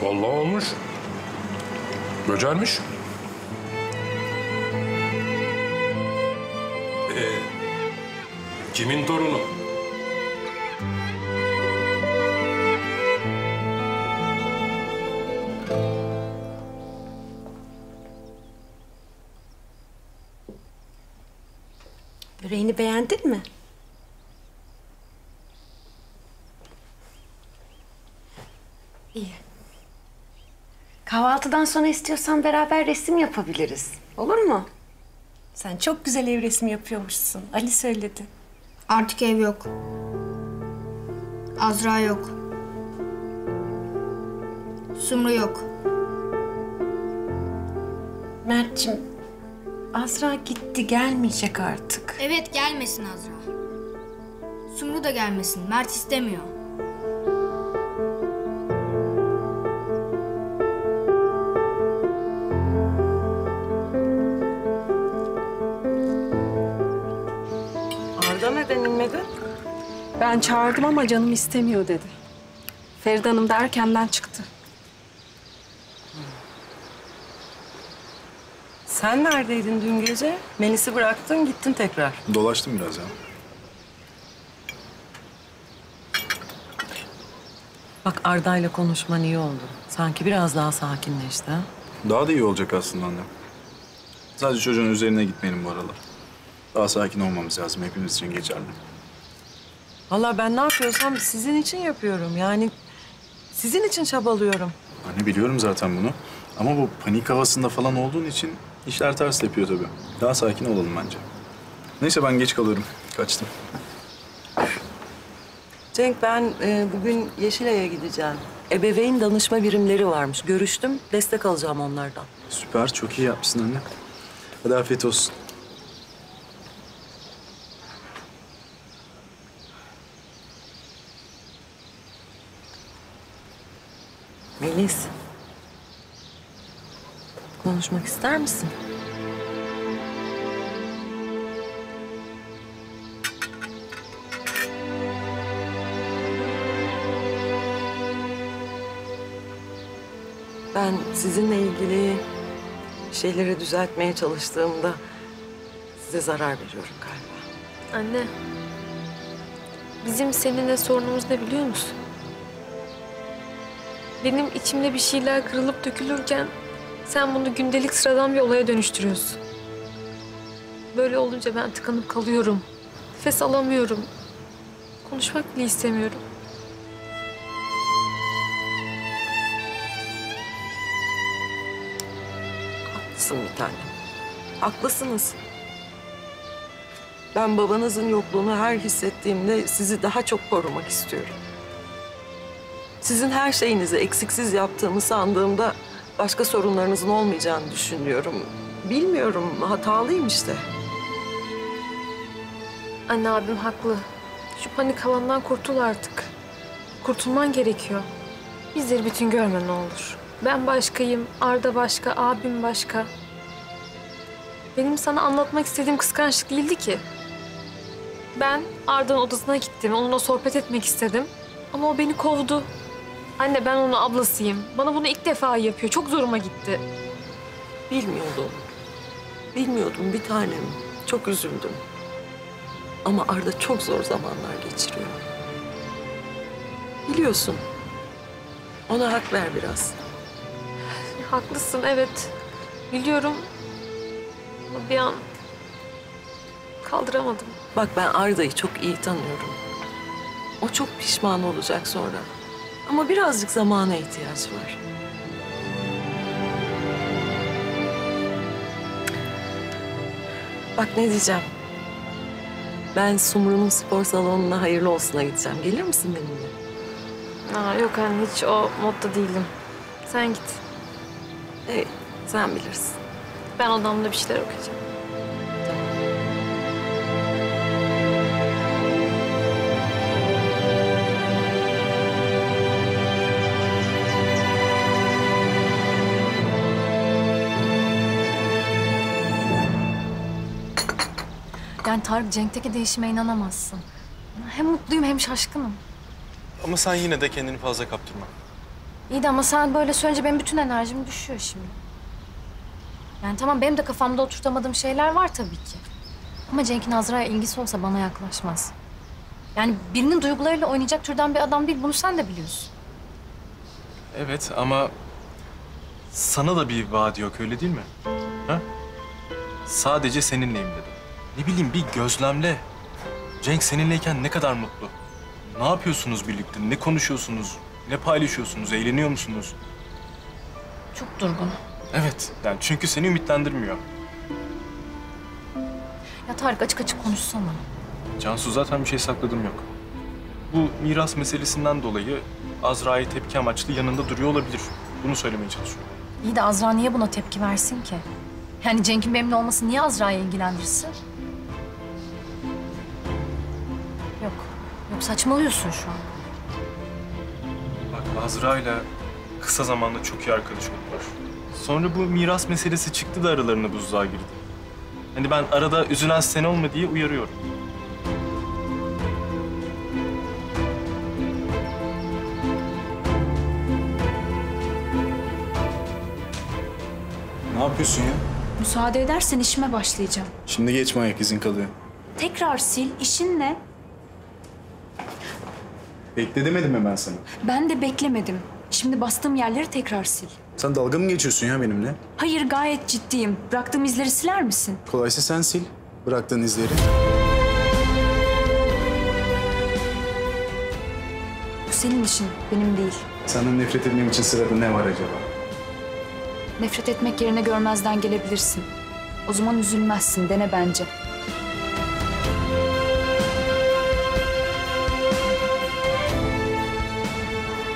Vallahi olmuş. Becermiş. Kimin torunu? Böreğini beğendin mi? İyi. Kahvaltıdan sonra istiyorsan beraber resim yapabiliriz. Olur mu? Sen çok güzel ev resmi yapıyormuşsun. Ali söyledi. Artık ev yok. Azra yok. Sumru yok. Mert'cim, Azra gitti, gelmeyecek artık. Evet, gelmesin Azra. Sumru da gelmesin. Mert istemiyor. Arda neden inmedi? Ben çağırdım ama canım istemiyor dedi. Feride Hanım da erkenden çıktı. Sen neredeydin dün gece? Melis'i bıraktın, gittin tekrar. Dolaştım biraz ya. Bak Arda'yla konuşman iyi oldu. Sanki biraz daha sakinleşti ha? Daha da iyi olacak aslında anne. Sadece çocuğun üzerine gitmeyelim bu aralar. Daha sakin olmamız lazım. Hepimiz için geçerli. Vallahi ben ne yapıyorsam sizin için yapıyorum. Yani sizin için çabalıyorum. Anne biliyorum zaten bunu. Ama bu panik havasında falan olduğun için işler ters tepiyor tabii. Daha sakin olalım bence. Neyse ben geç kalıyorum. Kaçtım. Cenk ben bugün Yeşilay'a gideceğim. Ebeveyn danışma birimleri varmış. Görüştüm. Destek alacağım onlardan. Süper. Çok iyi yapmışsın anne. Hadi afiyet olsun. Melis. Konuşmak ister misin? Ben sizinle ilgili şeyleri düzeltmeye çalıştığımda size zarar veriyorum galiba. Anne, bizim seninle sorunumuz ne biliyor musun? Benim içimde bir şeyler kırılıp dökülürken sen bunu gündelik sıradan bir olaya dönüştürüyorsun. Böyle olunca ben tıkanıp kalıyorum. Nefes alamıyorum. Konuşmak bile istemiyorum. Haklısın bir tanem. Haklısınız. Ben babanızın yokluğunu her hissettiğimde sizi daha çok korumak istiyorum. Sizin her şeyinizi eksiksiz yaptığımı sandığımda başka sorunlarınızın olmayacağını düşünüyorum. Bilmiyorum, hatalıyım işte. Anne abim haklı. Şu panik havandan kurtul artık. Kurtulman gerekiyor. Bizleri bütün görme ne olur. Ben başkayım, Arda başka, abim başka. Benim sana anlatmak istediğim kıskançlık değildi ki. Ben Arda'nın odasına gittim, onunla sohbet etmek istedim. Ama o beni kovdu. Anne ben onun ablasıyım. Bana bunu ilk defa yapıyor. Çok zoruma gitti. Bilmiyordum. Bilmiyordum bir tanem. Çok üzüldüm. Ama Arda çok zor zamanlar geçiriyor. Biliyorsun. Ona hak ver biraz. Haklısın evet. Biliyorum. Ama bir an kaldıramadım. Bak ben Arda'yı çok iyi tanıyorum. O çok pişman olacak sonra. Ama birazcık zamana ihtiyaç var. Bak ne diyeceğim. Ben Sumru'nun spor salonuna hayırlı olsuna gideceğim. Gelir misin benimle? Yok anne hiç o modda değilim. Sen git. Sen bilirsin. Ben odamda bir şeyler okuyacağım. Yani Tarık, Cenk'teki değişime inanamazsın. Hem mutluyum hem şaşkınım. Ama sen yine de kendini fazla kaptırma. İyi de ama sen böyle söyleyince benim bütün enerjim düşüyor şimdi. Yani tamam benim de kafamda oturtamadığım şeyler var tabii ki. Ama Cenk'in Azra'ya ilgisi olsa bana yaklaşmaz. Yani birinin duygularıyla oynayacak türden bir adam değil. Bunu sen de biliyorsun. Evet ama sana da bir vaadi yok öyle değil mi? Ha? Sadece seninleyim dedi. Ne bileyim bir gözlemle. Cenk seninleyken ne kadar mutlu. Ne yapıyorsunuz birlikte? Ne konuşuyorsunuz? Ne paylaşıyorsunuz? Eğleniyor musunuz? Çok durgun. Evet. Yani çünkü seni ümitlendirmiyor. Ya Tarık açık açık konuşsana. Cansu zaten bir şey sakladım yok. Bu miras meselesinden dolayı Azra'ya tepki amaçlı yanında duruyor olabilir. Bunu söylemeye çalışıyorum. İyi de Azra niye buna tepki versin ki? Yani Cenk'in benimle olması niye Azra'yı ilgilendirsin? Yok. Yok saçmalıyorsun şu an. Bak Azra'yla kısa zamanda çok iyi arkadaş oldular. Sonra bu miras meselesi çıktı da aralarına buzluğa girdi. Hani ben arada üzülen sen olma diye uyarıyorum. Ne yapıyorsun ya? Müsaade edersen işime başlayacağım. Şimdi geçme, ayak izin kalıyor. Tekrar sil, işin ne? Bekle demedim mi ben sana? Ben de beklemedim. Şimdi bastığım yerleri tekrar sil. Sen dalga mı geçiyorsun ya benimle? Hayır, gayet ciddiyim. Bıraktığım izleri siler misin? Kolaysa sen sil bıraktığın izleri. Bu senin işin, benim değil. Senden nefret etmem için sırada ne var acaba? Nefret etmek yerine görmezden gelebilirsin. O zaman üzülmezsin, dene bence.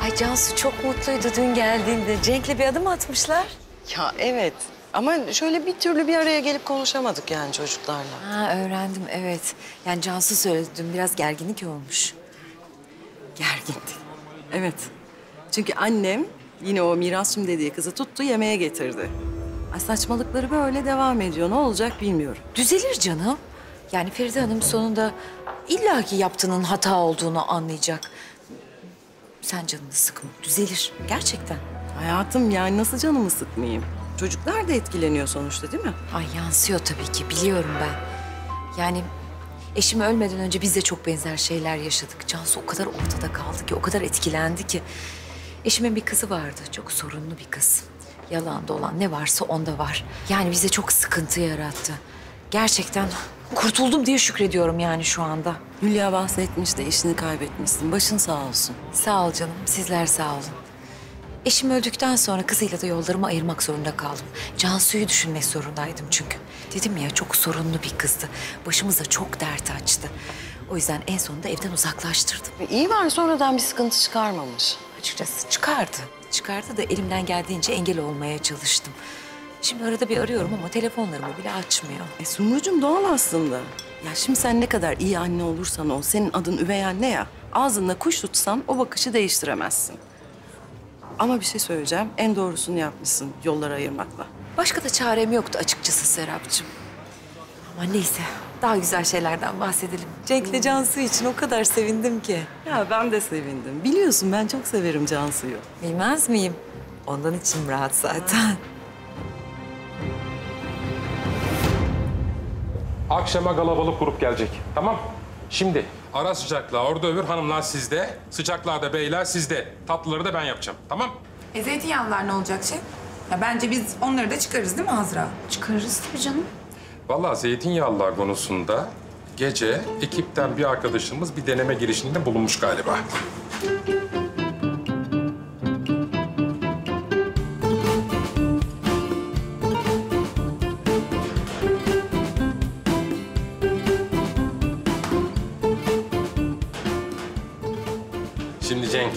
Ay Cansu çok mutluydu dün geldiğinde. Cenk'le bir adım atmışlar. Ya evet ama şöyle bir türlü bir araya gelip konuşamadık yani çocuklarla. Ha öğrendim evet. Yani Cansu söyledi dün biraz gerginlik olmuş. Gergindik. Evet. Çünkü annem yine o mirasçım dediği kızı tuttu yemeğe getirdi. Ay saçmalıkları böyle devam ediyor. Ne olacak bilmiyorum. Düzelir canım. Yani Feride Hanım sonunda illaki yaptığının hata olduğunu anlayacak. Sen canını sıkma. Düzelir. Gerçekten. Hayatım yani nasıl canımı sıkmayayım? Çocuklar da etkileniyor sonuçta değil mi? Ay yansıyor tabii ki. Biliyorum ben. Yani eşim ölmeden önce biz de çok benzer şeyler yaşadık. Cansu o kadar ortada kaldı ki, o kadar etkilendi ki. Eşimin bir kızı vardı. Çok sorunlu bir kız. Yalan dolan ne varsa onda var. Yani bize çok sıkıntı yarattı. Gerçekten kurtuldum diye şükrediyorum yani şu anda. Hülya bahsetmiş de eşini kaybetmişsin. Başın sağ olsun. Sağ ol canım, sizler sağ olun. Eşim öldükten sonra kızıyla da yollarımı ayırmak zorunda kaldım. Cansu'yu düşünmek zorundaydım çünkü. Dedim ya çok sorunlu bir kızdı. Başımıza çok dert açtı. O yüzden en sonunda evden uzaklaştırdım. İyi var sonradan bir sıkıntı çıkarmamış. Açıkçası çıkardı. Çıkardı da elimden geldiğince engel olmaya çalıştım. Şimdi arada bir arıyorum ama telefonlarımı bile açmıyor. Sumrucuğum doğal aslında. Ya şimdi sen ne kadar iyi anne olursan ol, senin adın üvey anne ya. Ağzında kuş tutsan o bakışı değiştiremezsin. Ama bir şey söyleyeceğim, en doğrusunu yapmışsın yolları ayırmakla. Başka da çarem yoktu açıkçası Serapcığım. Ama neyse, daha güzel şeylerden bahsedelim. Cenk'le Cansu için o kadar sevindim ki. Ya ben de sevindim. Biliyorsun ben çok severim Cansu'yu. Bilmez miyim? Ondan içim rahat zaten. Akşama kalabalık grup gelecek. Tamam. Şimdi ara sıcaklığa orada öbür hanımlar sizde. Sıcaklığa beyler sizde. Tatlıları da ben yapacağım. Tamam. Zeytinyağlılar ne olacak şef? Ya bence biz onları da çıkarırız değil mi Azra? Çıkarırız tabii canım. Vallahi zeytinyağlılar konusunda gece ekipten bir arkadaşımız bir deneme girişiminde bulunmuş galiba. Şimdi Cenk,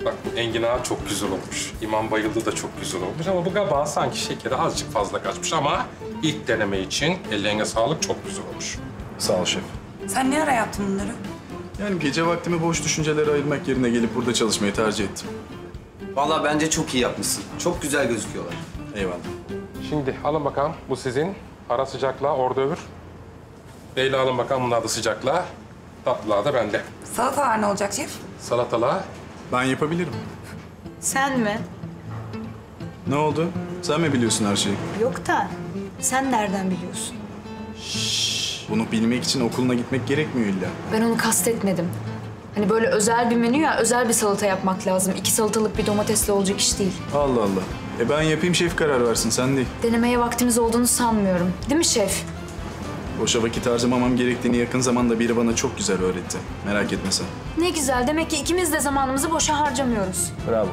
bak enginar çok güzel olmuş. İmam bayıldı da çok güzel olmuş ama bu galiba sanki şekeri azıcık fazla kaçmış ama ilk deneme için ellerine sağlık çok güzel olmuş. Sağ ol şef. Sen ne ara yaptın bunları? Yani gece vaktimi boş düşüncelere ayırmak yerine gelip burada çalışmayı tercih ettim. Vallahi bence çok iyi yapmışsın. Çok güzel gözüküyorlar. Eyvallah. Şimdi alın bakalım bu sizin. Ara sıcaklığa orada öbür. Leyla alın bakalım bunlar da sıcaklığa. Tatlılar da bende. Salatalar ne olacak şef? Salatalığa Ben yapabilirim. Sen mi? Ne oldu? Sen mi biliyorsun her şeyi? Yok da sen nereden biliyorsun? Bunu bilmek için okuluna gitmek gerekmiyor illa. Ben onu kastetmedim. Hani böyle özel bir menü ya, özel bir salata yapmak lazım. 2 salatalık bir domatesle olacak iş değil. Allah Allah. Ben yapayım, şef karar versin, sen değil. Denemeye vaktimiz olduğunu sanmıyorum. Değil mi şef? Boşa vakit harcamamam gerektiğini yakın zamanda biri bana çok güzel öğretti. Merak etme sen. Ne güzel. Demek ki ikimiz de zamanımızı boşa harcamıyoruz. Bravo.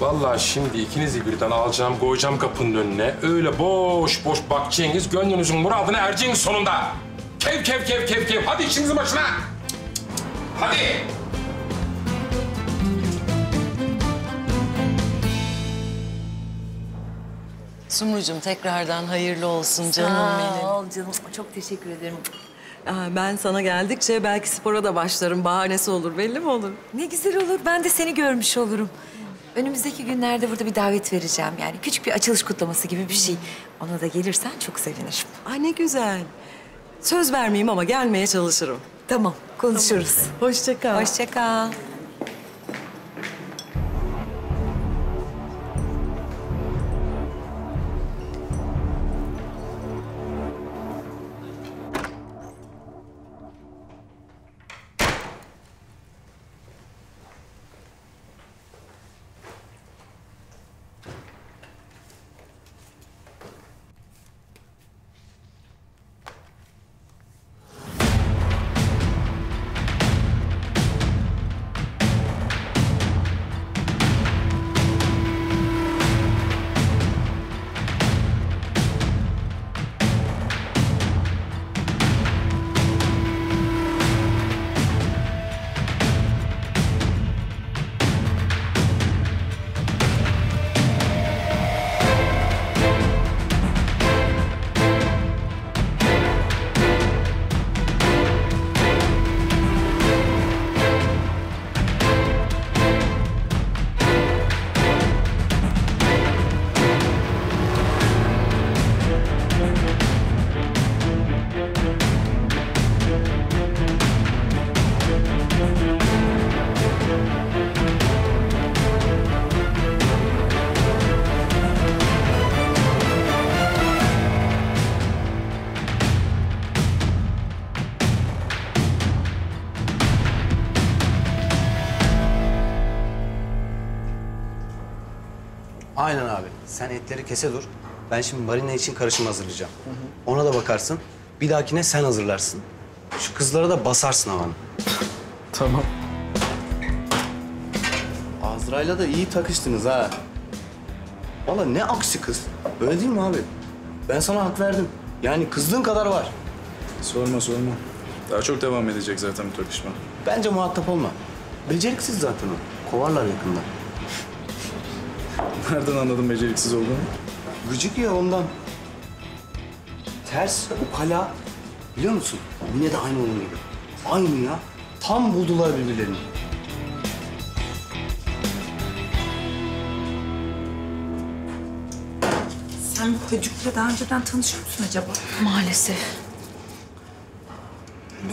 Vallahi şimdi ikinizi birden alacağım, koyacağım kapının önüne. Öyle boş boş bakacaksınız, gönlünüzün muradına ereceksiniz sonunda. Kev kev kev kev kev. Hadi işinizin başına. Hadi. Sumrucuğum tekrardan hayırlı olsun canım benim. Sağ ol canım. Çok teşekkür ederim. Ben sana geldikçe belki spora da başlarım. Bahanesi olur, belli mi olur? Ne güzel olur. Ben de seni görmüş olurum. Önümüzdeki günlerde burada bir davet vereceğim. Yani küçük bir açılış kutlaması gibi bir şey. Ona da gelirsen çok sevinirim. Ay ne güzel. Söz vermeyeyim ama gelmeye çalışırım. Tamam, konuşuruz. Hoşça kal. Hoşça kal. Aynen abi. Sen etleri kese dur. Ben şimdi marine için karışım hazırlayacağım. Ona da bakarsın. Bir dahakine sen hazırlarsın. Şu kızlara da basarsın havanı. Tamam. Azra'yla da iyi takıştınız ha. Vallahi ne aksi kız. Öyle değil mi abi? Ben sana hak verdim. Yani kızdığın kadar var. Sorma sorma. Daha çok devam edecek zaten bu tartışma. Bence muhatap olma. Beceriksiz zaten o. Kovarlar yakında. Nereden anladın beceriksiz olduğunu? Gıcık ya ondan. Ters, ukala. Biliyor musun? Yine de aynı onun gibi. Aynı ya. Tam buldular birbirlerini. Sen bu Höcük'le daha önceden tanışıyor musun acaba? Maalesef.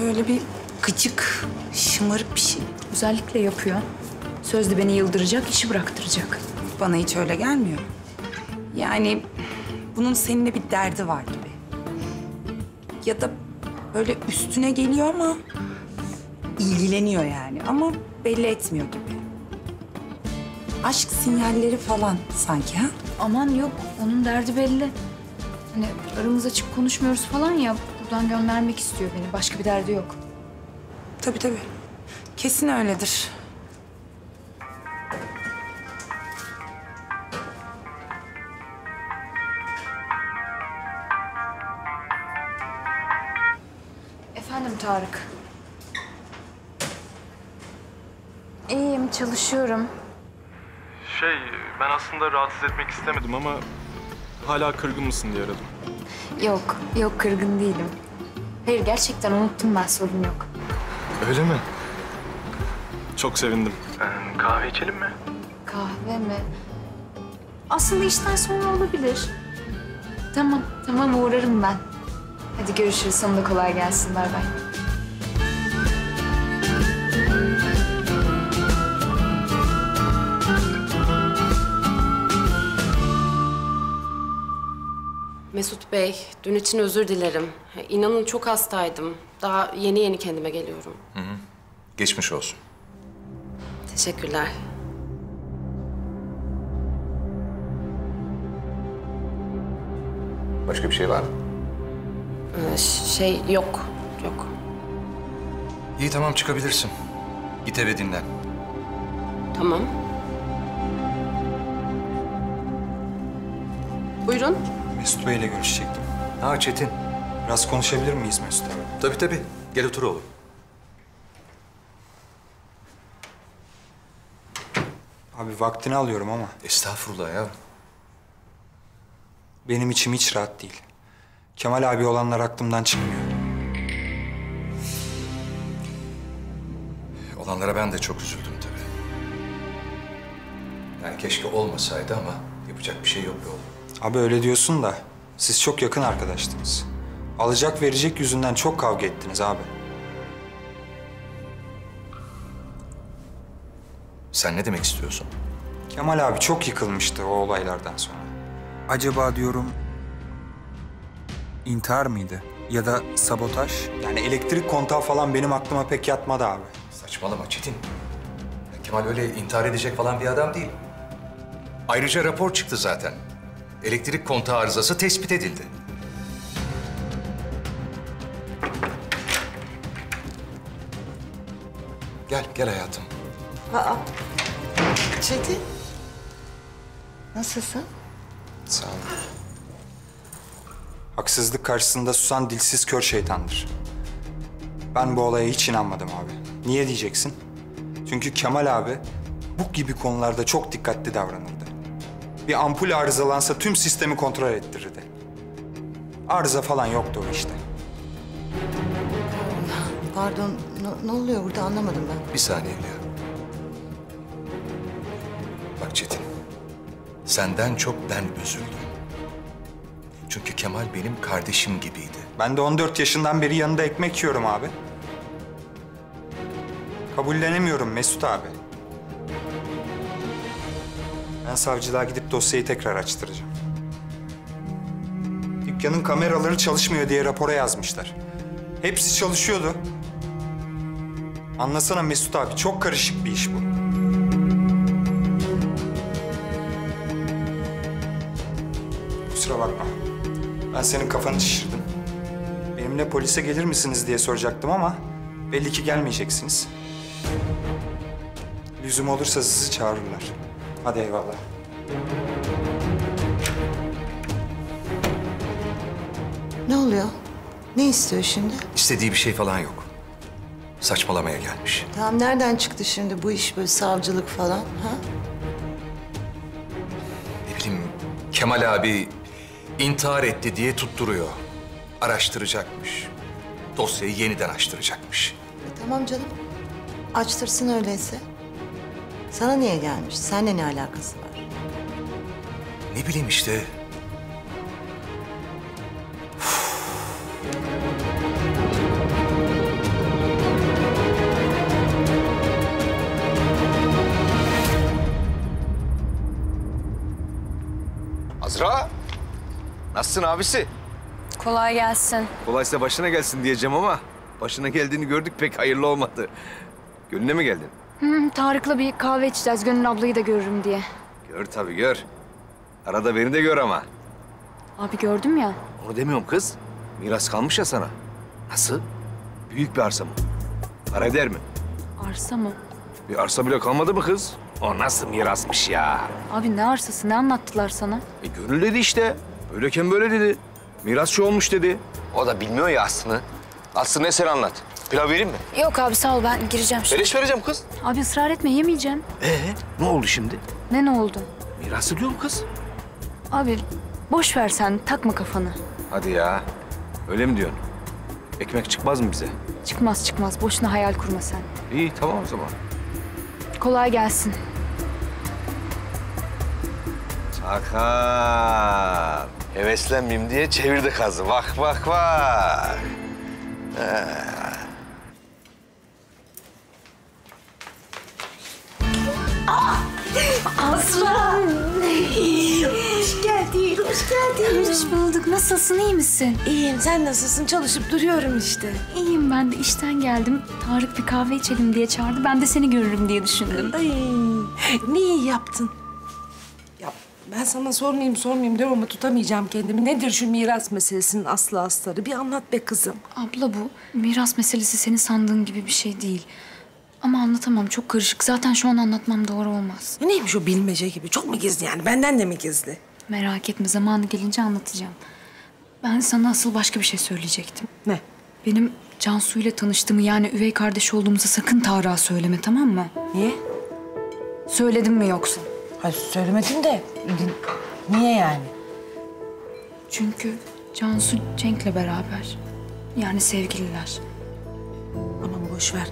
Böyle bir gıcık, şımarık bir şey. Özellikle yapıyor. Sözde beni yıldıracak, işi bıraktıracak. Bana hiç öyle gelmiyor. Yani bunun seninle bir derdi var gibi. Ya da böyle üstüne geliyor ama ilgileniyor yani. Ama belli etmiyor gibi. Aşk sinyalleri falan sanki ha? Aman yok, onun derdi belli. Hani aramız açık konuşmuyoruz falan ya, buradan göndermek istiyor beni. Başka bir derdi yok. Tabii tabii. Kesin öyledir. Efendim Tarık. İyiyim, çalışıyorum. Ben aslında rahatsız etmek istemedim ama hala kırgın mısın diye aradım. Yok kırgın değilim. Hayır, gerçekten unuttum ben, sorun yok. Öyle mi? Çok sevindim. Kahve içelim mi? Kahve mi? Aslında işten sonra olabilir. Tamam uğrarım ben. Hadi görüşürüz, sana da kolay gelsin, bay bay. Mesut Bey, dün için özür dilerim. İnanın çok hastaydım. Daha yeni kendime geliyorum. Geçmiş olsun. Teşekkürler. Başka bir şey var mı? Yok. İyi tamam çıkabilirsin. Git eve dinlen. Tamam. Buyurun. Mesut Bey'le görüşecektim. Ha Çetin. Biraz konuşabilir miyiz Mesut abi? Tabii. Gel otur oğlum. Abi vaktini alıyorum ama Estağfurullah ya. benim içim hiç rahat değil. Kemal abi olanlar aklımdan çıkmıyor. Olanlara ben de çok üzüldüm tabii. Yani keşke olmasaydı ama yapacak bir şey yok be oğlum. Abi öyle diyorsun da siz çok yakın arkadaştınız. Alacak verecek yüzünden çok kavga ettiniz abi. Sen ne demek istiyorsun? Kemal abi çok yıkılmıştı o olaylardan sonra. Acaba diyorum intihar mıydı? Ya da sabotaj? Yani elektrik kontağı falan benim aklıma pek yatmadı abi. Saçmalama Çetin. Ya Kemal öyle intihar edecek falan bir adam değil. Ayrıca rapor çıktı zaten. Elektrik kontağı arızası tespit edildi. Gel hayatım. Aa, Çetin. Nasılsın? Sağ ol. Haksızlık karşısında susan dilsiz kör şeytandır. Ben bu olaya hiç inanmadım abi. Niye diyeceksin? Çünkü Kemal abi bu gibi konularda çok dikkatli davranırdı. Bir ampul arızalansa tüm sistemi kontrol ettirirdi. Arıza falan yoktu o işte. Pardon, ne oluyor burada anlamadım ben. Bir saniye Hülya. Bak Çetin, senden çok ben üzüldüm. Çünkü Kemal benim kardeşim gibiydi. Ben de 14 yaşından beri yanında ekmek yiyorum abi. Kabullenemiyorum Mesut abi. Ben savcılığa gidip dosyayı tekrar açtıracağım. Dükkanın kameraları çalışmıyor diye rapora yazmışlar. Hepsi çalışıyordu. Anlasana Mesut abi, çok karışık bir iş bu. Kusura bakma. Ben senin kafanı şişirdim. Benimle polise gelir misiniz diye soracaktım ama belli ki gelmeyeceksiniz. Lüzum olursa sizi çağırırlar. Hadi eyvallah. Ne oluyor? Ne istiyor şimdi? İstediği bir şey falan yok. Saçmalamaya gelmiş. Tamam, nereden çıktı şimdi bu iş, böyle savcılık falan? Ha? Ne bileyim, Kemal abi intihar etti diye tutturuyor. Araştıracakmış. Dosyayı yeniden açtıracakmış. Tamam canım. Açtırsın öyleyse. Sana niye gelmiş? Seninle ne alakası var? Ne bileyim işte. Azra! Nasılsın abisi? Kolay gelsin. Kolaysa başına gelsin diyeceğim ama başına geldiğini gördük, pek hayırlı olmadı. Gönlüne mi geldin? Tarık'la bir kahve içeceğiz. Gönül ablayı da görürüm diye. Gör tabii gör. Arada beni de gör ama. Abi gördüm ya. Onu demiyorum kız. Miras kalmış ya sana. Nasıl? Büyük bir arsa mı? Para eder mi? Arsa mı? Bir arsa bile kalmadı mı kız? O nasıl mirasmış ya? Abi ne arsası? Ne anlattılar sana? Gönül dedi işte. Böyleyken böyle dedi. Mirasçı olmuş dedi. O da bilmiyor ya aslını. Aslını ne sen anlat. Pilav vereyim mi? Yok abi sağ ol, ben gireceğim şimdi. Beleş vereceğim kız. Abi ısrar etme, yemeyeceğim. Ne oldu şimdi? Ne oldu? Mirası diyorum kız. Abi boş ver sen, takma kafanı. Hadi ya. Öyle mi diyorsun? Ekmek çıkmaz mı bize? Çıkmaz. Boşuna hayal kurma sen. İyi tamam o zaman. Kolay gelsin. Çakal. Heveslenmeyeyim diye çevirdi kazı. Bak. Azra! Gel. geldin, hoş geldin. Hoş bulduk. Nasılsın, iyi misin? İyiyim, sen nasılsın? Çalışıp duruyorum işte. İyiyim ben de. İşten geldim. Tarık bir kahve içelim diye çağırdı. Ben de seni görürüm diye düşündüm. Ay, ne iyi yaptın. Ya ben sana sormayayım diyorum ama tutamayacağım kendimi. Nedir şu miras meselesinin aslı astarı? Bir anlat be kızım. Abla bu miras meselesi senin sandığın gibi bir şey değil. Ama anlatamam, çok karışık. Zaten şu an anlatmam doğru olmaz. Neymiş o bilmece gibi? Çok mu gizli yani? Benden de mi gizli? Merak etme, zamanı gelince anlatacağım. Ben sana asıl başka bir şey söyleyecektim. Ne? Benim Cansu ile tanıştığımı, yani üvey kardeş olduğumuzu sakın Tarık'a söyleme, tamam mı? Niye? Söyledim mi yoksa? Hayır söylemedin de niye yani? Çünkü Cansu Cenk'le beraber. Yani sevgililer. Aman boş ver.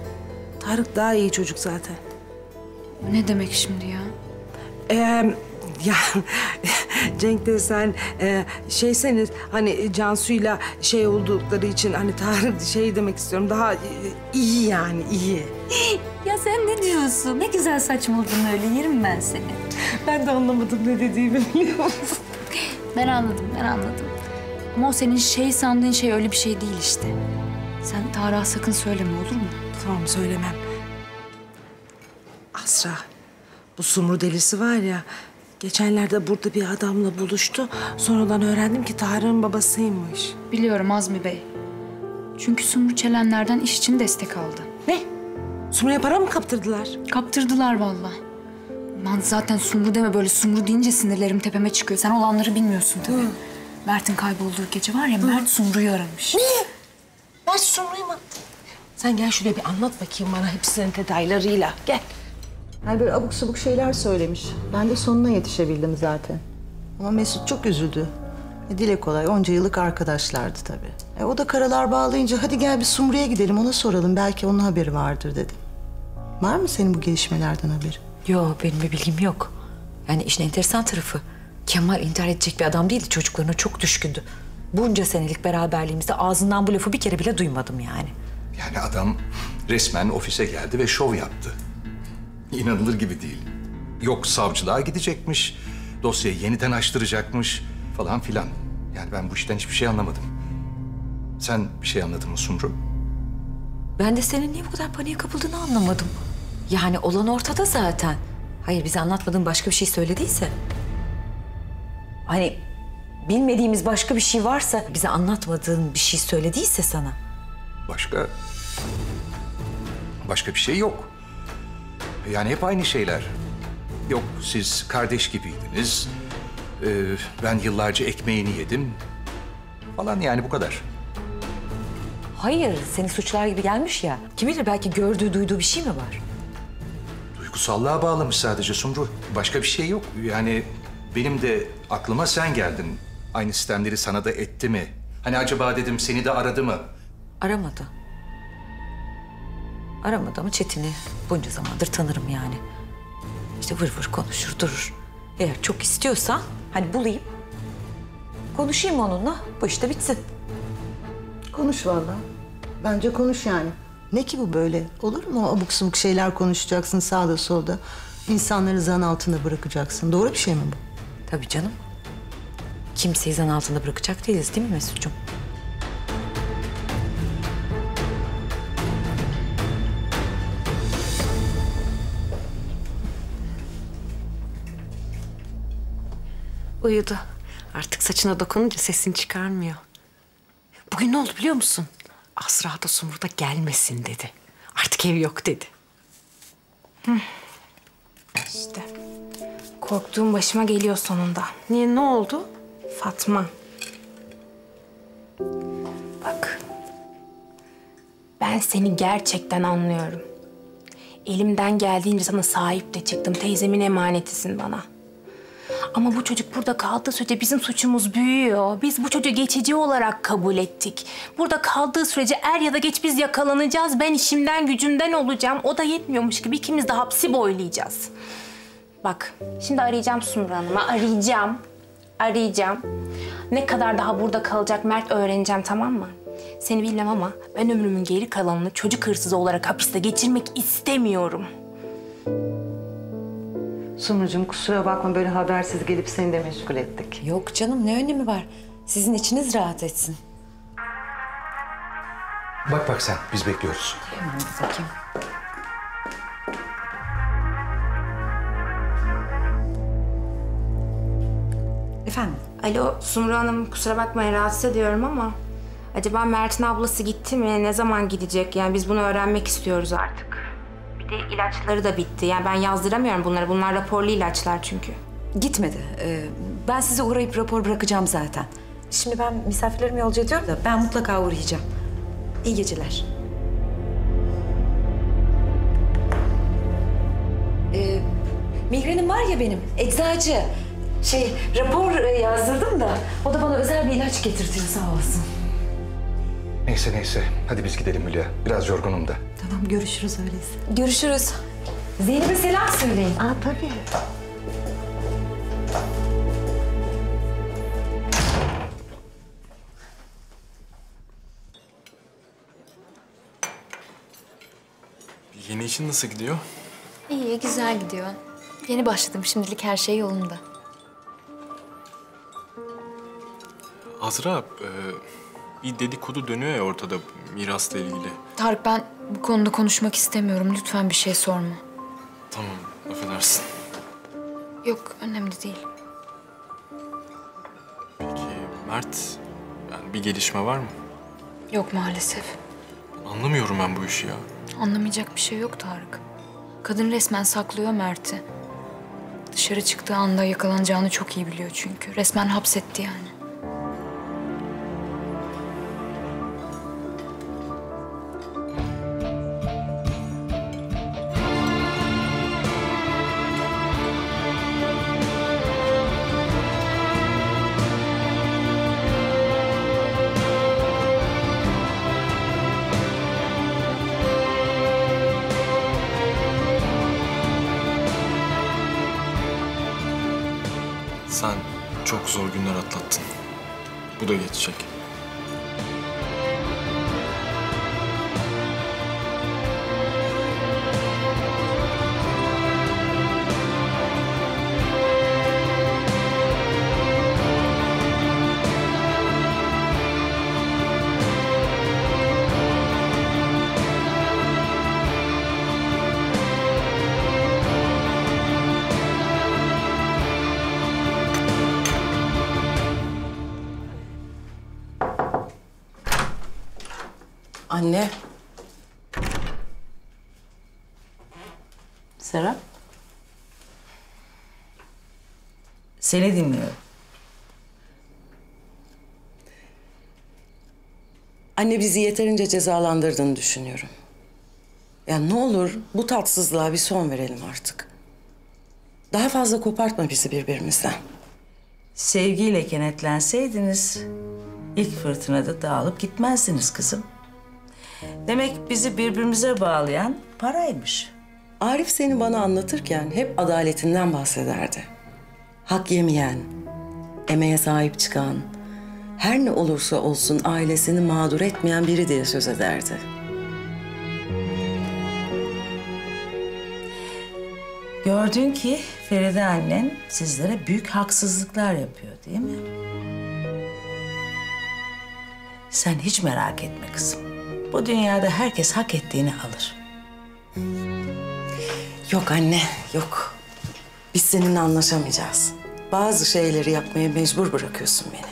Tarık daha iyi çocuk zaten. Ne demek şimdi ya? Ya Cenk de sen şeyseniz hani Cansu'yla şey oldukları için hani Tarık şey demek istiyorum daha iyi yani iyi. Ya sen ne diyorsun? Ne güzel saçmaladın öyle. Yerim ben seni. Ben de anlamadım ne dediğimi biliyor musun? Ben anladım. Ama o senin şey sandığın şey öyle bir şey değil işte. Sen Tarık'a sakın söyleme, olur mu? Tamam söylemem. Asra, bu Sumru delisi var ya, geçenlerde burada bir adamla buluştu. Sonradan öğrendim ki Tarık'ın babasıymış. Biliyorum Azmi Bey. Çünkü Sumru Çelenler'den iş için destek aldı. Ne? Sumru'ya para mı kaptırdılar? Kaptırdılar vallahi. Aman zaten Sumru deme, böyle Sumru deyince sinirlerim tepeme çıkıyor. Sen olanları bilmiyorsun tabii. Mert'in kaybolduğu gece var ya, Mert Sumru'yu aramış. Ne? Mert Sumru'yu mu? Sen gel şuraya bir anlat bakayım bana hepsinin detaylarıyla. Gel. Yani böyle abuk sabuk şeyler söylemiş. Ben de sonuna yetişebildim zaten. Ama Mesut çok üzüldü. Dile kolay, onca yıllık arkadaşlardı tabii. O da karalar bağlayınca hadi gel bir Sumru'ya gidelim ona soralım. Belki onun haberi vardır dedi. Var mı senin bu gelişmelerden haberi? Yok, benim bir bilgim yok. Yani işin enteresan tarafı, Kemal intihar edecek bir adam değildi. Çocuklarına çok düşkündü. Bunca senelik beraberliğimizde ağzından bu lafı bir kere bile duymadım yani. Yani adam resmen ofise geldi ve şov yaptı. İnanılır gibi değil. Yok savcılığa gidecekmiş, dosyayı yeniden açtıracakmış falan filan. Yani ben bu işten hiçbir şey anlamadım. Sen bir şey anladın mı Sumru? Ben de senin niye bu kadar paniğe kapıldığını anlamadım. Yani olan ortada zaten. Hayır, bize anlatmadığın başka bir şey söylediyse... Hani bilmediğimiz başka bir şey varsa, bize anlatmadığın bir şey söylediyse sana... Başka bir şey yok. Yani hep aynı şeyler. Yok siz kardeş gibiydiniz. Ben yıllarca ekmeğini yedim. Falan yani bu kadar. Hayır, seni suçlar gibi gelmiş ya. Kim bilir belki gördüğü, duyduğu bir şey mi var? Duygusallığa bağlamış sadece Sumru. Başka bir şey yok. Yani benim de aklıma sen geldin. Aynı sistemleri sana da etti mi? Hani acaba dedim seni de aradı mı? Aramadı. Aramadı ama Çetin'i bunca zamandır tanırım yani. İşte vır vır konuşur durur. Eğer çok istiyorsan hani bulayım, konuşayım onunla, bu iş de bitsin. Konuş vallahi. Bence konuş yani. Ne ki bu böyle? Olur mu? Abuk sabuk şeyler konuşacaksın sağda solda. İnsanları zan altında bırakacaksın. Doğru bir şey mi bu? Tabii canım. Kimseyi zan altında bırakacak değiliz değil mi Mesut'cum? Uyudu. Artık saçına dokununca sesini çıkarmıyor. Bugün ne oldu biliyor musun? Asra da Sumru da gelmesin dedi. Artık ev yok dedi. İşte korktuğum başıma geliyor sonunda. Niye, ne oldu? Fatma. Bak. Ben seni gerçekten anlıyorum. Elimden geldiğince sana sahip de çıktım. Teyzemin emanetisin bana. Ama bu çocuk burada kaldığı sürece bizim suçumuz büyüyor. Biz bu çocuğu geçici olarak kabul ettik. Burada kaldığı sürece er ya da geç biz yakalanacağız. Ben işimden gücümden olacağım. O da yetmiyormuş gibi ikimiz de hapsi boylayacağız. Bak, şimdi arayacağım Sumru Hanım'a. Arayacağım. Ne kadar daha burada kalacak Mert öğreneceğim, tamam mı? Seni bilmem ama ben ömrümün geri kalanını çocuk hırsızı olarak hapiste geçirmek istemiyorum. Sumrucuğum kusura bakma böyle habersiz gelip seni de meşgul ettik. Yok canım, ne önemi var? Sizin içiniz rahat etsin. Bak sen, biz bekliyoruz. Hemen bir bakayım. Efendim? Alo Sumru Hanım, kusura bakmayın rahatsız ediyorum ama... Acaba Mert'in ablası gitti mi? Ne zaman gidecek? Yani biz bunu öğrenmek istiyoruz artık. Bir de ilaçları da bitti. Yani ben yazdıramıyorum bunları. Bunlar raporlu ilaçlar çünkü. Gitmedi. Ben size uğrayıp rapor bırakacağım zaten. Şimdi ben misafirlerimi yolcu ediyorum da ben mutlaka uğrayacağım. İyi geceler. Migrenim var ya benim, eczacı. Rapor yazdırdım da o da bana özel bir ilaç getirtiyor sağ olsun. Neyse. Hadi biz gidelim Hülya. Biraz yorgunum da. Tamam, görüşürüz öyleyse. Görüşürüz. Zeynep'e selam söyleyin. Tabii. Yeni işin nasıl gidiyor? İyi, güzel gidiyor. Yeni başladım. Şimdilik her şey yolunda. Azra, bir dedikodu dönüyor ya ortada mirasla ilgili. Tarık, ben bu konuda konuşmak istemiyorum. Lütfen bir şey sorma. Tamam, affedersin. Yok, önemli değil. Peki Mert, yani bir gelişme var mı? Yok maalesef. Anlamıyorum ben bu işi ya. Anlamayacak bir şey yok Tarık. Kadın resmen saklıyor Mert'i. Dışarı çıktığı anda yakalanacağını çok iyi biliyor çünkü. Resmen hapsetti yani. Sen çok zor günler atlattın. Bu da geçecek. Anne. Serap. Seni dinliyorum. Anne bizi yeterince cezalandırdığını düşünüyorum. Ya ne olur bu tatsızlığa bir son verelim artık. Daha fazla kopartma bizi birbirimizden. Sevgiyle kenetlenseydiniz ilk fırtınada dağılıp gitmezdiniz kızım. Demek bizi birbirimize bağlayan paraymış. Arif seni bana anlatırken hep adaletinden bahsederdi. Hak yemeyen, emeğe sahip çıkan, her ne olursa olsun ailesini mağdur etmeyen biri diye söz ederdi. Gördün ki Feride annen sizlere büyük haksızlıklar yapıyor değil mi? Sen hiç merak etme kızım. Bu dünyada herkes hak ettiğini alır. Yok anne, yok. Biz seninle anlaşamayacağız. Bazı şeyleri yapmaya mecbur bırakıyorsun beni.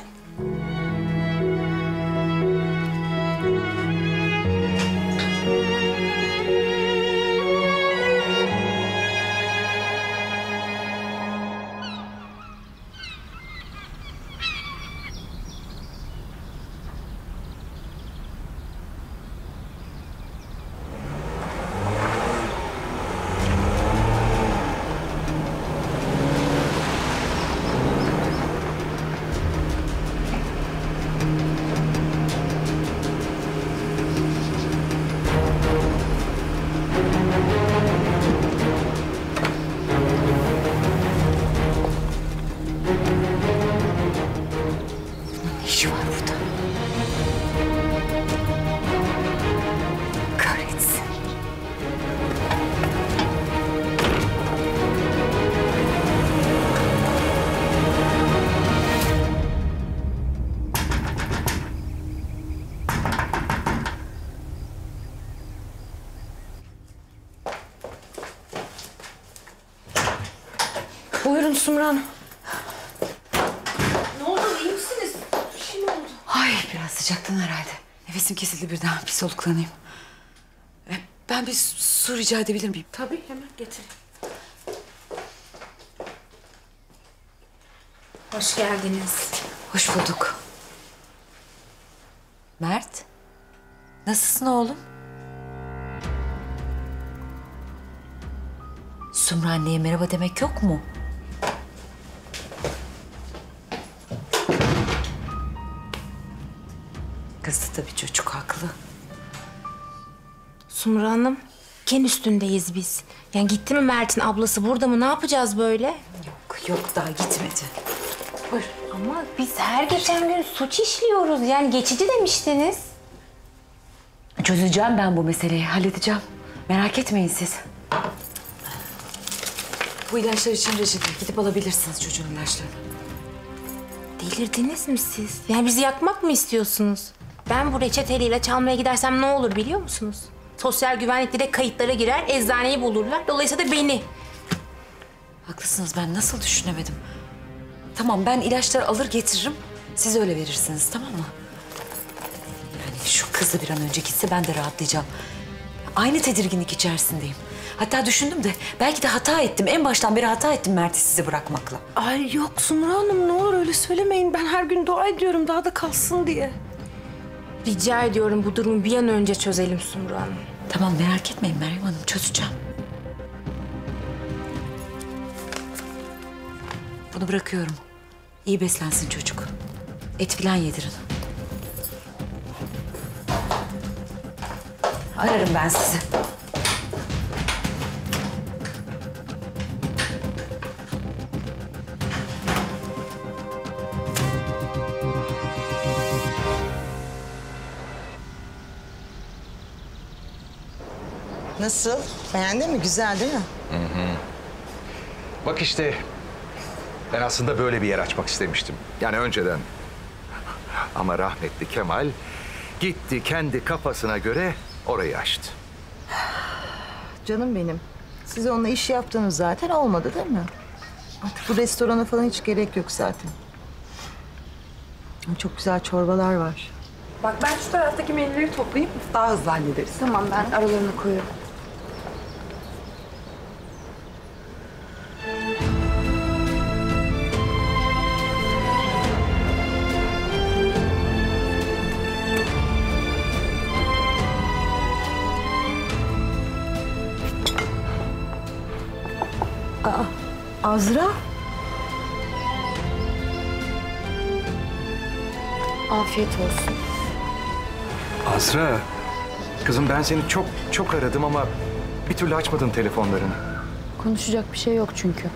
Ne işi var burada? Kahretsin. Sumru Hanım? Ne oldu? İyi misiniz? Bir şey mi oldu? Ay biraz sıcaktan herhalde. Nefesim kesildi birden. Bir soluklanayım. Ben bir su rica edebilir miyim? Tabii hemen getireyim. Hoş geldiniz. Hoş bulduk. Mert, nasılsın oğlum? Sumru anneye merhaba demek yok mu? Kızdı tabii, çocuk haklı. Sumru Hanım, ken üstündeyiz biz. Yani gitti mi Mert'in ablası, burada mı? Ne yapacağız böyle? Yok daha gitmedi. Buyur. Ama biz her geçen gün suç işliyoruz. Yani geçici demiştiniz. Çözeceğim ben bu meseleyi, halledeceğim. Merak etmeyin siz. Bu ilaçlar için reçete. Gidip alabilirsiniz çocuğun ilaçlarını. Delirdiniz mi siz? Yani bizi yakmak mı istiyorsunuz? Ben bu reçeteli ilaç almaya gidersem ne olur biliyor musunuz? Sosyal güvenlik direkt kayıtlara girer, eczaneyi bulurlar. Dolayısıyla da beni. Haklısınız, ben nasıl düşünemedim? Tamam, ben ilaçları alır getiririm. Siz öyle verirsiniz, tamam mı? Yani şu kız da bir an önce gitse ben de rahatlayacağım. Aynı tedirginlik içerisindeyim. Hatta düşündüm de belki de hata ettim. En baştan beri hata ettim Mert'i size bırakmakla. Ay yok Sumru Hanım, ne olur öyle söylemeyin. Ben her gün dua ediyorum daha da kalsın diye. Rica ediyorum bu durumu bir an önce çözelim Sumru Hanım. Tamam, merak etmeyin Meryem Hanım, çözeceğim. Bunu bırakıyorum. İyi beslensin çocuk. Et filan yedirin. Ararım ben sizi. Nasıl? Beğendin mi? Güzel değil mi? Hı hı. Bak işte, ben aslında böyle bir yer açmak istemiştim. Yani önceden. Ama rahmetli Kemal gitti kendi kafasına göre orayı açtı. Canım benim. Siz onunla iş yaptınız zaten, olmadı değil mi? Artık bu restorana falan hiç gerek yok zaten. Çok güzel çorbalar var. Bak ben şu taraftaki menüleri toplayayım, daha hızlı hallederiz. Tamam, ben aralarına koyuyorum. Azra? Afiyet olsun. Azra, kızım ben seni çok aradım ama bir türlü açmadın telefonlarını. Konuşacak bir şey yok çünkü.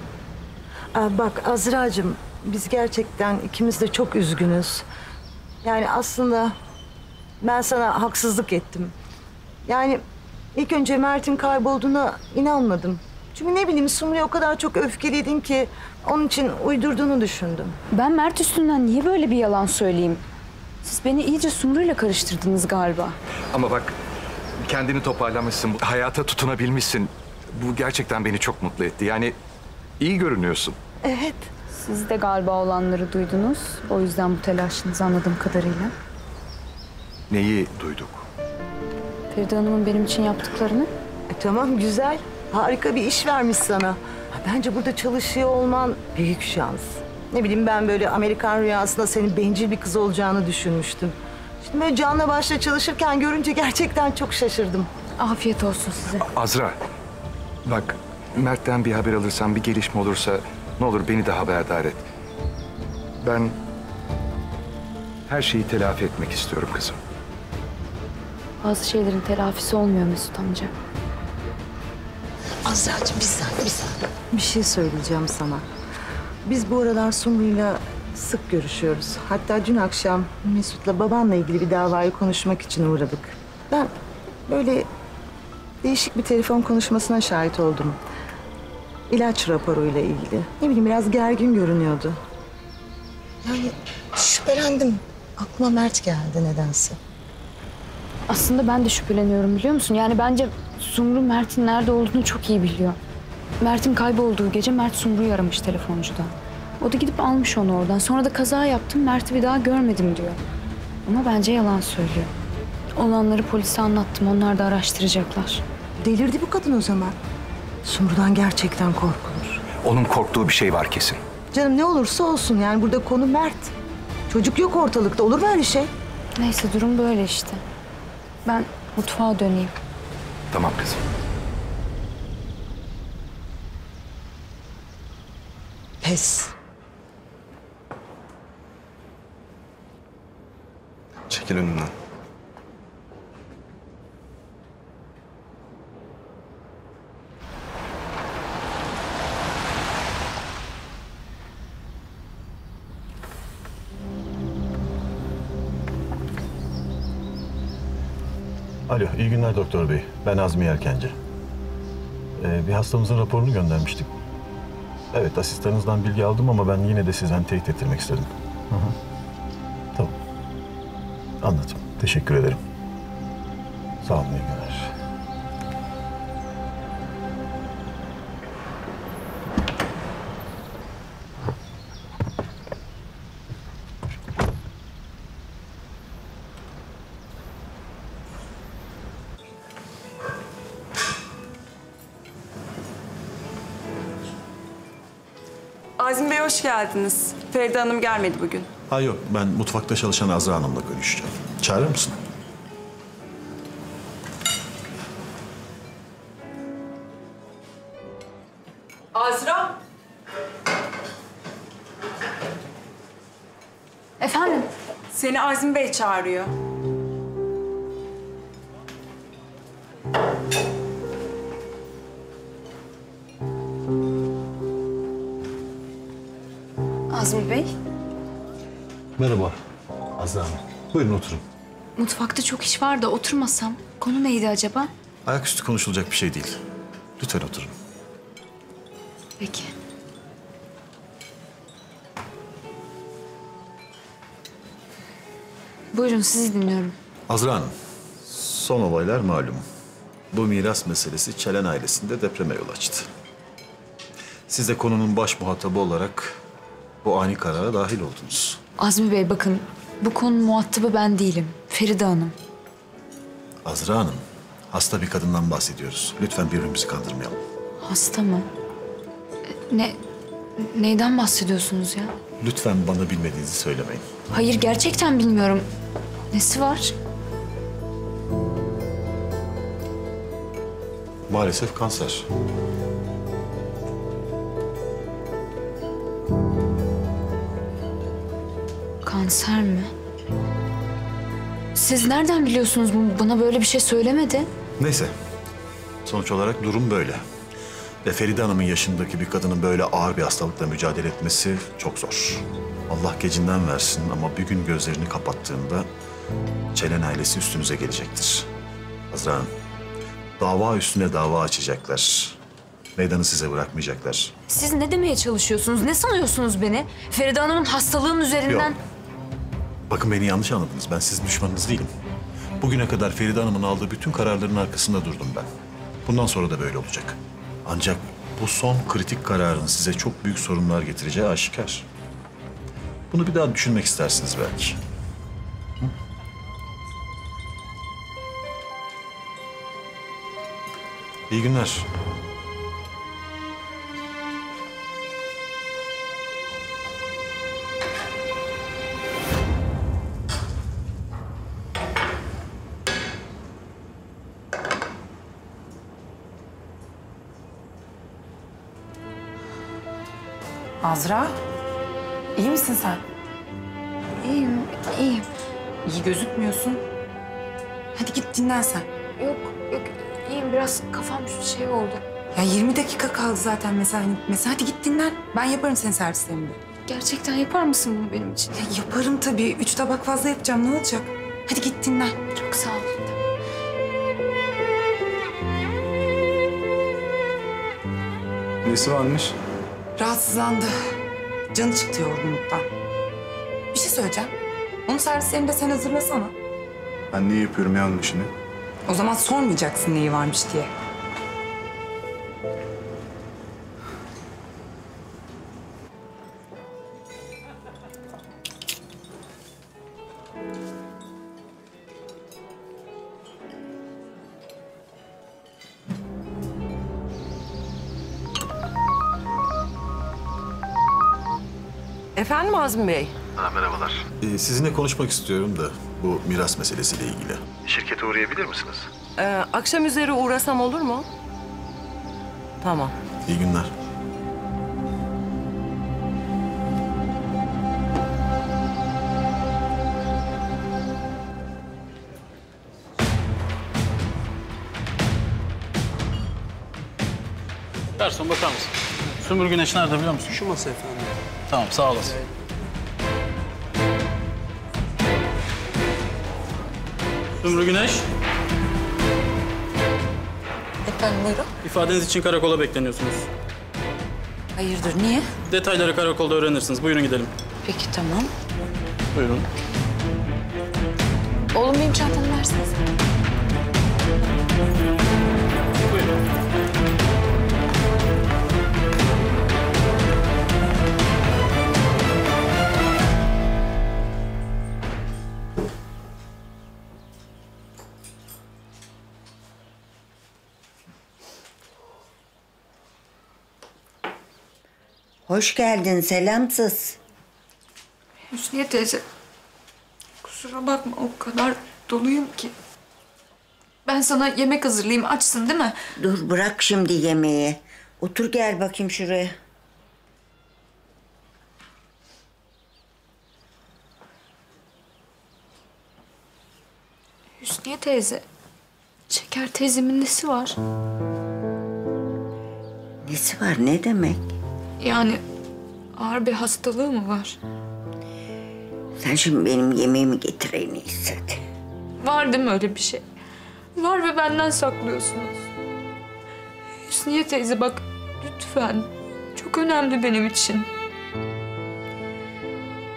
Bak Azra'cığım, biz gerçekten ikimiz de çok üzgünüz. Yani aslında ben sana haksızlık ettim. Yani ilk önce Mert'in kaybolduğuna inanmadım. Çünkü ne bileyim Sumru'ya o kadar çok öfkeliydin ki onun için uydurduğunu düşündüm. Ben Mert üstünden niye böyle bir yalan söyleyeyim? Siz beni iyice Sumru'yla karıştırdınız galiba. Ama bak, kendini toparlamışsın, hayata tutunabilmişsin. Bu gerçekten beni çok mutlu etti. Yani iyi görünüyorsun. Evet. Siz de galiba olanları duydunuz. O yüzden bu telaşınız anladığım kadarıyla. Neyi duyduk? Feride Hanım'ın benim için yaptıklarını. Tamam güzel. Harika bir iş vermiş sana. Bence burada çalışıyor olman büyük şans. Ne bileyim ben böyle Amerikan rüyasında senin bencil bir kız olacağını düşünmüştüm. Şimdi böyle canla başla çalışırken görünce gerçekten çok şaşırdım. Afiyet olsun size. Azra, bak Mert'ten bir haber alırsan, bir gelişme olursa ne olur beni de haberdar et. Ben her şeyi telafi etmek istiyorum kızım. Bazı şeylerin telafisi olmuyor Mesut amca. Azra'cığım bir saniye. Bir şey söyleyeceğim sana. Biz bu aralar Sumru'yla sık görüşüyoruz. Hatta dün akşam Mesut'la babanla ilgili bir davayı konuşmak için uğradık. Ben böyle değişik bir telefon konuşmasına şahit oldum. İlaç raporuyla ilgili. Ne bileyim biraz gergin görünüyordu. Yani şüphelendim. Aklıma Mert geldi nedense. Aslında ben de şüpheleniyorum biliyor musun? Yani bence Sumru Mert'in nerede olduğunu çok iyi biliyor. Mert'in kaybolduğu gece Mert Sumru'yu aramış telefoncuda. O da gidip almış onu oradan. Sonra da kaza yaptım, Mert'i bir daha görmedim diyor. Ama bence yalan söylüyor. Olanları polise anlattım, onlar da araştıracaklar. Delirdi bu kadın o zaman. Sumru'dan gerçekten korkulur. Onun korktuğu bir şey var kesin. Canım ne olursa olsun yani burada konu Mert. Çocuk yok ortalıkta, olur mu öyle şey? Neyse durum böyle işte. Ben mutfağa döneyim. Tamam kızım. Pes. Çekil önümden. Alo, iyi günler doktor bey. Ben Azmi Erkenci. Bir hastamızın raporunu göndermiştik. Evet, asistanınızdan bilgi aldım ama ben yine de sizden teyit ettirmek istedim. Hı hı. Tamam. Anladım. Teşekkür ederim. Sağ olun, iyi günler. Azmi Bey hoş geldiniz. Feride Hanım gelmedi bugün. Ha yok, ben mutfakta çalışan Azra Hanım'la görüşeceğim. Çağırır mısın? Azra. Efendim? Seni Azmi Bey çağırıyor. Azmi Bey, Merhaba Azra Hanım. Buyurun oturun. mutfakta çok iş var da oturmasam. Konu neydi acaba? Ayaküstü konuşulacak bir şey değil. Lütfen oturun. Peki. Buyurun, sizi dinliyorum. Azra Hanım, son olaylar malum. Bu miras meselesi Çelen ailesinde depreme yol açtı. Siz de konunun baş muhatabı olarak bu ani karara dahil oldunuz. Azmi Bey bakın, bu konunun muhatabı ben değilim. Feride Hanım. Azra Hanım, hasta bir kadından bahsediyoruz. Lütfen birbirimizi kandırmayalım. Hasta mı? Neyden bahsediyorsunuz ya? Lütfen bana bilmediğinizi söylemeyin. Hayır, gerçekten bilmiyorum. Nesi var? Maalesef kanser. Kanser mi? Siz nereden biliyorsunuz? Bana böyle bir şey söylemedi. Neyse, sonuç olarak durum böyle. Ve Feride Hanım'ın yaşındaki bir kadının böyle ağır bir hastalıkla mücadele etmesi çok zor. Allah gecinden versin ama bir gün gözlerini kapattığında Çelen ailesi üstünüze gelecektir. Azra Hanım, dava üstüne dava açacaklar. Meydanı size bırakmayacaklar. Siz ne demeye çalışıyorsunuz? Ne sanıyorsunuz beni? Feride Hanım'ın hastalığının üzerinden... Yok. Bakın beni yanlış anladınız. Ben sizin düşmanınız değilim. Bugüne kadar Feride Hanım'ın aldığı bütün kararların arkasında durdum ben. Bundan sonra da böyle olacak. Ancak bu son kritik kararın size çok büyük sorunlar getireceği aşikar. Bunu bir daha düşünmek istersiniz belki. Hı? İyi günler. Azra, iyi misin sen? İyiyim, iyiyim. İyi gözükmüyorsun. Hadi git dinlen sen. Yok, iyiyim. Biraz kafam şey oldu. Ya 20 dakika kaldı zaten mesainin bitmesi. Hadi git dinlen. Ben yaparım senin servislerinde. Gerçekten yapar mısın bunu benim için? Ya yaparım tabii. 3 tabak fazla yapacağım. Ne olacak? Hadi git dinlen. Çok sağ ol. Nesi varmış? Rahatsızlandı. Canı çıktı yorgunluktan. Bir şey söyleyeceğim. Onun servislerini de sen hazırlasana. Ben niye yapıyorum ya onun işini? O zaman sormayacaksın neyi varmış diye. Efendim Azmi Bey? Merhabalar. Sizinle konuşmak istiyorum da bu miras meselesiyle ilgili. Şirkete uğrayabilir misiniz? Akşam üzeri uğrasam olur mu? Tamam. İyi günler. Garson bakar mısın? Sümbül Güneş nerede biliyor musun? Şu masa efendim. Tamam sağ olasın. Sümbül Güneş, Efendim buyurun. ifadeniz için karakola bekleniyorsunuz. Hayırdır niye? Detayları karakolda öğrenirsiniz. Buyurun gidelim. Peki tamam. Buyurun. Oğlum benim çantamı verseniz. Hoş geldin selamsız. Hüsniye teyze, kusura bakma o kadar doluyum ki. Ben sana yemek hazırlayayım, açsın değil mi? Dur bırak şimdi yemeği. Otur gel bakayım şuraya. Hüsniye teyze, Şeker teyzemin nesi var? Nesi var ne demek? Yani ağır bir hastalığı mı var? Sen şimdi benim yemeğimi getir en iyisi hadi. Var değil mi öyle bir şey? Var ve benden saklıyorsunuz. Hüsniye teyze bak lütfen. Çok önemli benim için.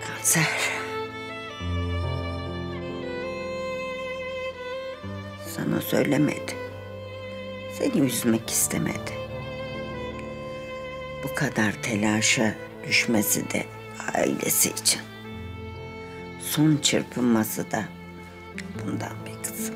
Kanser. Sana söylemedi. Seni üzmek istemedi. Bu kadar telaşa düşmesi de ailesi için. Son çırpınması da bundan be kızım.